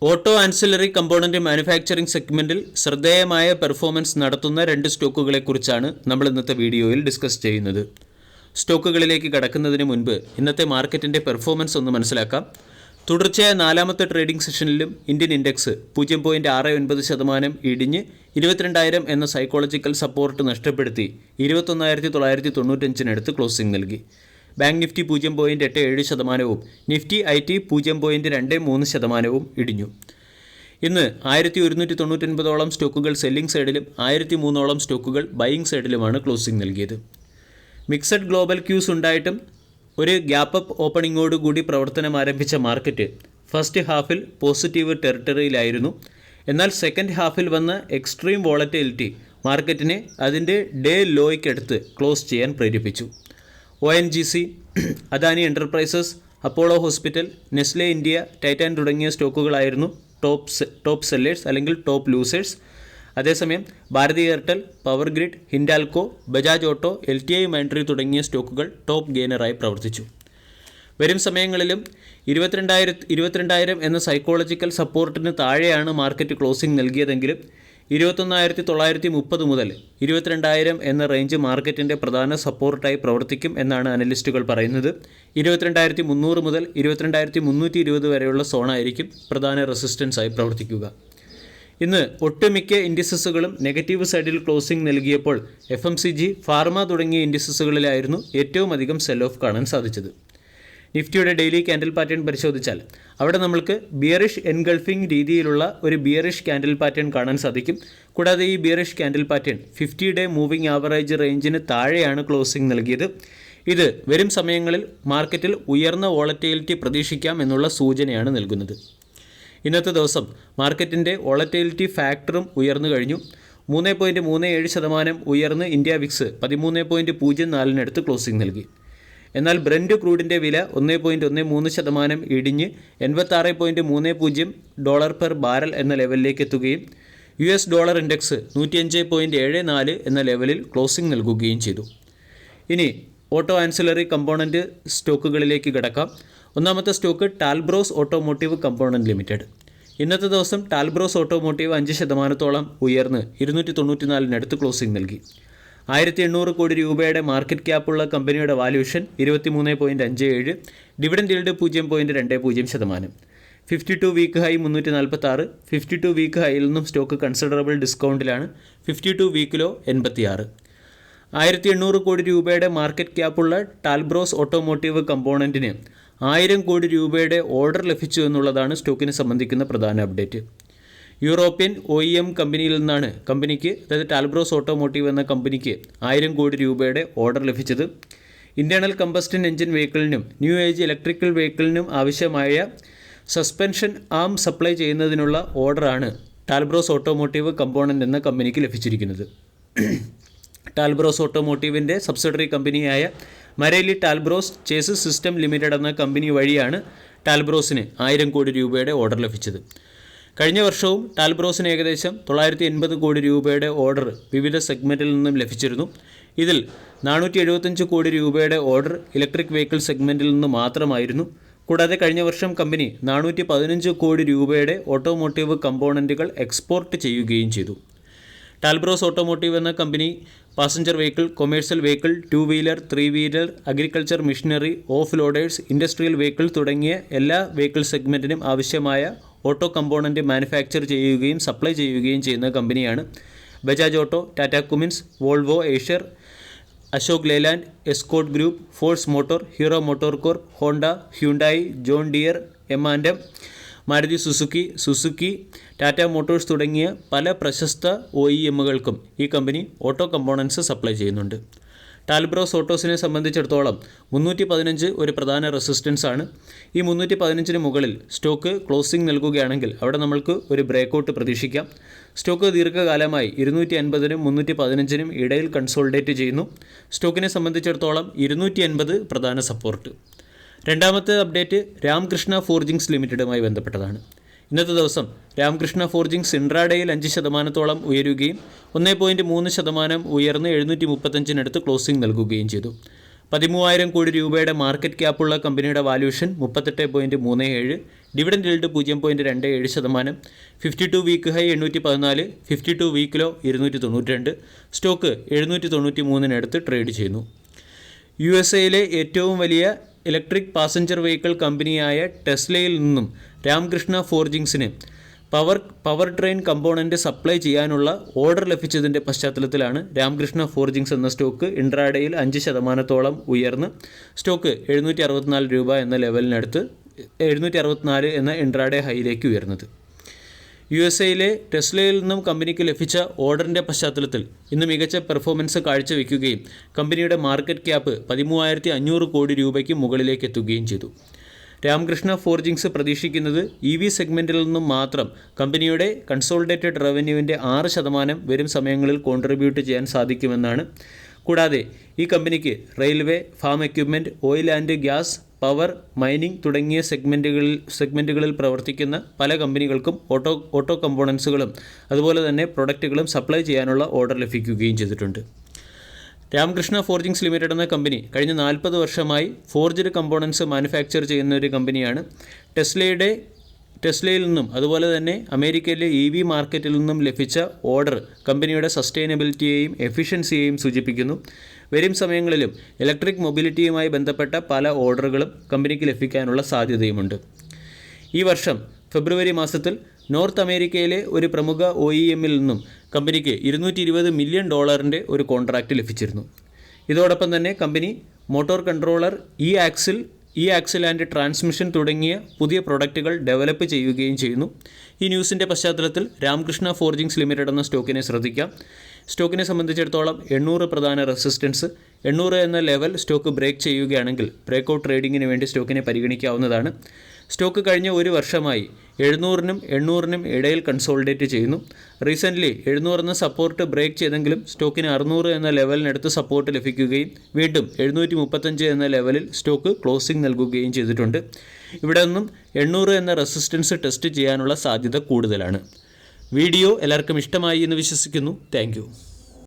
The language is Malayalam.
ഓട്ടോ ആൻസിലറി കമ്പോണന്റ് മാനുഫാക്ചറിംഗ് സെഗ്മെന്റിൽ ശ്രദ്ധേയമായ പെർഫോമൻസ് നടത്തുന്ന രണ്ട് സ്റ്റോക്കുകളെക്കുറിച്ചാണ് നമ്മൾ ഇന്നത്തെ വീഡിയോയിൽ ഡിസ്കസ് ചെയ്യുന്നത്. സ്റ്റോക്കുകളിലേക്ക് കടക്കുന്നതിന് മുൻപ് ഇന്നത്തെ മാർക്കറ്റിൻ്റെ പെർഫോമൻസ് ഒന്ന് മനസ്സിലാക്കാം. തുടർച്ചയായ നാലാമത്തെ ട്രേഡിംഗ് സെഷനിലും ഇന്ത്യൻ ഇൻഡെക്സ് 0.69% ഇടിഞ്ഞ് 22,000 എന്ന സൈക്കോളജിക്കൽ സപ്പോർട്ട് നഷ്ടപ്പെടുത്തി 21,995 ക്ലോസിംഗ് നൽകി. ബാങ്ക് നിഫ്റ്റി 0.87%, നിഫ്റ്റി IT 0.23% ഇടിഞ്ഞു. ഇന്ന് 1,199ഓളം സ്റ്റോക്കുകൾ സെല്ലിംഗ് സൈഡിലും 1,003ഓളം സ്റ്റോക്കുകൾ ബൈയിങ് സൈഡിലുമാണ് ക്ലോസിംഗ് നൽകിയത്. മിക്സഡ് ഗ്ലോബൽ ക്യൂസ് ഉണ്ടായിട്ടും ഒരു ഗ്യാപ്പ് അപ്പ് ഓപ്പണിങ്ങോടുകൂടി പ്രവർത്തനം ആരംഭിച്ച മാർക്കറ്റ് ഫസ്റ്റ് ഹാഫിൽ പോസിറ്റീവ് ടെറിട്ടറിയിലായിരുന്നു. എന്നാൽ സെക്കൻഡ് ഹാഫിൽ വന്ന എക്സ്ട്രീം വോളറ്റിലിറ്റി മാർക്കറ്റിനെ അതിൻ്റെ ഡേ ലോയ്ക്കടുത്ത് ക്ലോസ് ചെയ്യാൻ പ്രേരിപ്പിച്ചു. ONGC, Adani enterprises, Apollo hospital, Nestle India, Titan തുടങ്ങിയ സ്റ്റോക്കുകളായിരുന്നു ടോപ്പ് സെല്ലേഴ്സ് അല്ലെങ്കിൽ ടോപ്പ് ലൂസേഴ്സ്. അതേസമയം Bharti Airtel, power grid, Hindalco, Bajaj auto, LTI Mindtree തുടങ്ങിയ സ്റ്റോക്കുകൾ ടോപ്പ് ഗെയിനറായി പ്രവർത്തിച്ചു. വരും സമയങ്ങളിലും 22,000 എന്ന സൈക്കോളജിക്കൽ സപ്പോർട്ടിന് താഴെയാണ് മാർക്കറ്റ് ക്ലോസിംഗ് നൽകിയതെങ്കിലും 21,930 മുതൽ 22,000 എന്ന റേഞ്ച് മാർക്കറ്റിൻ്റെ പ്രധാന സപ്പോർട്ടായി പ്രവർത്തിക്കും എന്നാണ് അനലിസ്റ്റുകൾ പറയുന്നത്. 22,300 മുതൽ 22,320 വരെയുള്ള സോണായിരിക്കും പ്രധാന റെസിസ്റ്റൻസായി പ്രവർത്തിക്കുക. ഇന്ന് ഒട്ടുമിക്ക ഇൻഡിസസുകളും നെഗറ്റീവ് സൈഡിൽ ക്ലോസിംഗ് നൽകിയപ്പോൾ FMCG, ഫാർമ തുടങ്ങിയ ഇൻഡിസസുകളിലായിരുന്നു ഏറ്റവും അധികം സെൽ ഓഫ് കാണാൻ സാധിച്ചത്. നിഫ്റ്റിയുടെ ഡെയിലി ക്യാൻഡിൽ പാറ്റേൺ പരിശോധിച്ചാൽ അവിടെ നമ്മൾക്ക് ബിയറിഷ് എൻഗൾഫിംഗ് രീതിയിലുള്ള ഒരു ബിയറിഷ് ക്യാൻഡിൽ പാറ്റേൺ കാണാൻ സാധിക്കും. കൂടാതെ ഈ ബിയറിഷ് ക്യാൻഡിൽ പാറ്റേൺ 50-ഡേ മൂവിംഗ് ആവറേജ് റേഞ്ചിന് താഴെയാണ് ക്ലോസിംഗ് നൽകിയത്. ഇത് വരും സമയങ്ങളിൽ മാർക്കറ്റിൽ ഉയർന്ന വോളറ്റിലിറ്റി പ്രതീക്ഷിക്കാം എന്നുള്ള സൂചനയാണ് നൽകുന്നത്. ഇന്നത്തെ ദിവസം മാർക്കറ്റിൻ്റെ വോളറ്റിലിറ്റി ഫാക്ടറും ഉയർന്നു കഴിഞ്ഞു. 3.37% ഉയർന്ന് ഇന്ത്യ വിക്സ് 13.04 ക്ലോസിംഗ് നൽകി. എന്നാൽ ബ്രന്റ് ക്രൂഡിൻ്റെ വില 1.13% ഇടിഞ്ഞ് $86.30 പെർ ബാരൽ എന്ന ലെവലിലേക്ക് എത്തുകയും US ഡോളർ ഇൻഡെക്സ് 105.74 എന്ന ലെവലിൽ ക്ലോസിംഗ് നൽകുകയും ചെയ്തു. ഇനി ഓട്ടോ ആൻസിലറി കമ്പോണൻറ്റ് സ്റ്റോക്കുകളിലേക്ക് കിടക്കാം. ഒന്നാമത്തെ stock Talbros automotive component limited. ഇന്നത്തെ ദിവസം ടാൽബ്രോസ് ഓട്ടോമോട്ടീവ് 5% ഉയർന്ന് 294 ക്ലോസിംഗ് നൽകി. 1,800 കോടി രൂപയുടെ മാർക്കറ്റ് ക്യാപ്പുള്ള കമ്പനിയുടെ valuation 23.57, dividend yield 0.20%. 52 week high 346, 52 week ഹൈയിൽ നിന്നും സ്റ്റോക്ക് കൺസിഡറബിൾ ഡിസ്കൗണ്ടിലാണ്. 52 വീക്കിലോ 86. 1,800 കോടി രൂപയുടെ മാർക്കറ്റ് ക്യാപ്പുള്ള ടാൽബ്രോസ് ഓട്ടോമോട്ടീവ് കമ്പോണൻറ്റിന് 1,000 കോടി രൂപയുടെ ഓർഡർ ലഭിച്ചു എന്നുള്ളതാണ് സ്റ്റോക്കിനെ സംബന്ധിക്കുന്ന പ്രധാന അപ്ഡേറ്റ്. യൂറോപ്യൻ OEM കമ്പനിയിൽ നിന്നാണ് കമ്പനിക്ക്, അതായത് ടാൽബ്രോസ് ഓട്ടോമോട്ടീവ് എന്ന കമ്പനിക്ക് 1,000 കോടി രൂപയുടെ ഓർഡർ ലഭിച്ചത്. ഇൻറ്റേർണൽ കമ്പസ്റ്റൻ എഞ്ചിൻ വെഹിക്കിളിനും ന്യൂ ഏജ് ഇലക്ട്രിക്കൽ വെഹിക്കിളിനും ആവശ്യമായ സസ്പെൻഷൻ ആം സപ്ലൈ ചെയ്യുന്നതിനുള്ള ഓർഡറാണ് ടാൽബ്രോസ് ഓട്ടോമോട്ടീവ് കമ്പോണൻ്റ് എന്ന കമ്പനിക്ക് ലഭിച്ചിരിക്കുന്നത്. ടാൽബ്രോസ് ഓട്ടോമോട്ടീവിൻ്റെ സബ്സിഡറി കമ്പനിയായ മരേലി ടാൽബ്രോസ് ചേസിസ് സിസ്റ്റം ലിമിറ്റഡ് എന്ന കമ്പനി വഴിയാണ് ടാൽബ്രോസിന് 1,000 കോടി രൂപയുടെ ഓർഡർ ലഭിച്ചത്. കഴിഞ്ഞ വർഷവും ടാൽബ്രോസിന് ഏകദേശം 980 കോടി രൂപയുടെ ഓർഡർ വിവിധ സെഗ്മെൻറ്റിൽ നിന്നും ലഭിച്ചിരുന്നു. ഇതിൽ 475 കോടി രൂപയുടെ ഓർഡർ ഇലക്ട്രിക് വെഹിക്കിൾ സെഗ്മെൻറ്റിൽ നിന്ന് മാത്രമായിരുന്നു. കൂടാതെ കഴിഞ്ഞ വർഷം കമ്പനി 415 കോടി രൂപയുടെ ഓട്ടോമോട്ടീവ് കമ്പോണൻറ്റുകൾ എക്സ്പോർട്ട് ചെയ്യുകയും ചെയ്തു. ടാൽബ്രോസ് ഓട്ടോമോട്ടീവ് എന്ന company passenger vehicle, commercial vehicle, 2 wheeler, 3 wheeler, agriculture machinery, of loaders, industrial vehicle തുടങ്ങിയ എല്ലാ വെഹിക്കിൾ സെഗ്മെൻറ്റിനും ആവശ്യമായ ഓട്ടോ കമ്പോണൻറ്റ് മാനുഫാക്ചർ ചെയ്യുകയും സപ്ലൈ ചെയ്യുകയും ചെയ്യുന്ന കമ്പനിയാണ്. Bajaj auto, Tata Cummins, Volvo, Eicher, Ashok Leyland, escort group, force motor, hero motor corp, Honda, Hyundai, John dear, M&M, Maruti Suzuki, Tata Motors തുടങ്ങിയ പല പ്രശസ്ത OEMകൾക്കും ഈ കമ്പനി ഓട്ടോ കമ്പോണൻസ് സപ്ലൈ ചെയ്യുന്നുണ്ട്. ടാൽബ്രോസ് ഓട്ടോസിനെ സംബന്ധിച്ചിടത്തോളം 315 ഒരു പ്രധാന റെസിസ്റ്റൻസ് ആണ്. ഈ 315 മുകളിൽ സ്റ്റോക്ക് ക്ലോസിംഗ് നൽകുകയാണെങ്കിൽ അവിടെ നമ്മൾക്ക് ഒരു ബ്രേക്കൗട്ട് പ്രതീക്ഷിക്കാം. സ്റ്റോക്ക് ദീർഘകാലമായി 250-നും 315-നും ഇടയിൽ കൺസോളിഡേറ്റ് ചെയ്യുന്നു. സ്റ്റോക്കിനെ സംബന്ധിച്ചിടത്തോളം 280 പ്രധാന സപ്പോർട്ട്. രണ്ടാമത്തെ അപ്ഡേറ്റ് രാംകൃഷ്ണ ഫോർജിങ്സ് ലിമിറ്റഡുമായി ബന്ധപ്പെട്ടതാണ്. ഇന്നത്തെ ദിവസം രാമകൃഷ്ണ ഫോർജിങ്സ് ഇൻട്രാഡേയിൽ 5% ഉയരുകയും 1.3% ഉയർന്ന് 735 ക്ലോസിംഗ് നൽകുകയും ചെയ്തു. 13,000 കോടി രൂപയുടെ മാർക്കറ്റ് ക്യാപ്പുള്ള കമ്പനിയുടെ valuation 38.37, dividend yield 0.27%, 52 week high 814, 52 week low 292, stock 793 trade ചെയ്യുന്നു. USA ഏറ്റവും വലിയ ഇലക്ട്രിക് പാസഞ്ചർ വെഹിക്കിൾ കമ്പനിയായ ടെസ്ലയിൽ നിന്നും രാമകൃഷ്ണ ഫോർജിങ്സിന് പവർ ട്രെയിൻ കമ്പോണൻ്റ് സപ്ലൈ ചെയ്യാനുള്ള ഓർഡർ ലഭിച്ചതിൻ്റെ പശ്ചാത്തലത്തിലാണ് രാമകൃഷ്ണ ഫോർജിങ്സ് എന്ന സ്റ്റോക്ക് ഇൻട്രാഡേയിൽ 5% ഉയർന്ന് സ്റ്റോക്ക് 764 രൂപ എന്ന ലെവലിനടുത്ത് 764 എന്ന ഇൻട്രാഡേ ഹൈയിലേക്ക് ഉയർന്നത്. USA ടെസ്ലയിൽ നിന്നും കമ്പനിക്ക് ലഭിച്ച ഓർഡറിൻ്റെ പശ്ചാത്തലത്തിൽ ഇന്ന് മികച്ച പെർഫോമൻസ് കാഴ്ചവെക്കുകയും കമ്പനിയുടെ മാർക്കറ്റ് ക്യാപ്പ് 13,500 കോടി രൂപയ്ക്ക് മുകളിലേക്ക് എത്തുകയും ചെയ്തു. രാമകൃഷ്ണ ഫോർജിങ്സ് പ്രതീക്ഷിക്കുന്നത് EV സെഗ്മെൻറ്റിൽ നിന്നും മാത്രം കമ്പനിയുടെ കൺസോളിഡേറ്റഡ് റവന്യൂവിൻ്റെ 6% വരും സമയങ്ങളിൽ കോൺട്രിബ്യൂട്ട് ചെയ്യാൻ സാധിക്കുമെന്നാണ്. കൂടാതെ ഈ കമ്പനിക്ക് railway, farm equipment, oil and gas, power, mining തുടങ്ങിയ സെഗ്മെൻറ്റുകളിൽ പ്രവർത്തിക്കുന്ന പല കമ്പനികൾക്കും ഓട്ടോ കമ്പോണൻസുകളും അതുപോലെ തന്നെ പ്രൊഡക്റ്റുകളും സപ്ലൈ ചെയ്യാനുള്ള ഓർഡർ ലഭിക്കുകയും ചെയ്തിട്ടുണ്ട്. രാമകൃഷ്ണ ഫോർജിങ്സ് ലിമിറ്റഡ് എന്ന കമ്പനി കഴിഞ്ഞ 40 വർഷമായി ഫോർജ്ഡ് കമ്പോണൻസ് മാനുഫാക്ചർ ചെയ്യുന്ന ഒരു കമ്പനിയാണ്. ടെസ്ലയിൽ നിന്നും അതുപോലെ തന്നെ അമേരിക്കയിലെ EV മാർക്കറ്റിൽ നിന്നും ലഭിച്ച ഓർഡർ കമ്പനിയുടെ സസ്റ്റൈനബിലിറ്റിയെയും എഫിഷ്യൻസിയെയും സൂചിപ്പിക്കുന്നു. വരും സമയങ്ങളിലും ഇലക്ട്രിക് മൊബിലിറ്റിയുമായി ബന്ധപ്പെട്ട പല ഓർഡറുകളും കമ്പനിക്ക് ലഭിക്കാനുള്ള സാധ്യതയുമുണ്ട്. ഈ വർഷം ഫെബ്രുവരി മാസത്തിൽ നോർത്ത് അമേരിക്കയിലെ ഒരു പ്രമുഖ OEMൽ നിന്നും കമ്പനിക്ക് $220 മില്യൺ ഒരു കോൺട്രാക്റ്റ് ലഭിച്ചിരുന്നു. ഇതോടൊപ്പം തന്നെ കമ്പനി motor controller, e axle and transmission തുടങ്ങിയ പുതിയ പ്രൊഡക്റ്റുകൾ ഡെവലപ്പ് ചെയ്യുകയും ചെയ്യുന്നു. ഈ ന്യൂസിൻ്റെ പശ്ചാത്തലത്തിൽ രാമകൃഷ്ണ ഫോർജിങ്സ് ലിമിറ്റഡ് എന്ന സ്റ്റോക്കിനെ ശ്രദ്ധിക്കാം. സ്റ്റോക്കിനെ സംബന്ധിച്ചിടത്തോളം 800 പ്രധാന റെസിസ്റ്റൻസ്, 800 എന്ന ലെവൽ സ്റ്റോക്ക് ബ്രേക്ക് ചെയ്യുകയാണെങ്കിൽ ബ്രേക്കൗട്ട് ട്രേഡിങ്ങിന് വേണ്ടി സ്റ്റോക്കിനെ പരിഗണിക്കാവുന്നതാണ്. സ്റ്റോക്ക് കഴിഞ്ഞ ഒരു വർഷമായി 700-നും 800-നും ഇടയിൽ കൺസോളിഡേറ്റ് ചെയ്യുന്നു. റീസെൻ്റ്ലി 700 എന്ന സപ്പോർട്ട് ബ്രേക്ക് ചെയ്തെങ്കിലും സ്റ്റോക്കിന് 600 എന്ന ലെവലിനടുത്ത് സപ്പോർട്ട് ലഭിക്കുകയും വീണ്ടും 735 എന്ന ലെവലിൽ സ്റ്റോക്ക് ക്ലോസിംഗ് നൽകുകയും ചെയ്തിട്ടുണ്ട്. ഇവിടെ നിന്നും 800 എന്ന റെസിസ്റ്റൻസ് ടെസ്റ്റ് ചെയ്യാനുള്ള സാധ്യത കൂടുതലാണ്. വീഡിയോ എല്ലാവർക്കും ഇഷ്ടമായി എന്ന് വിശ്വസിക്കുന്നു. താങ്ക്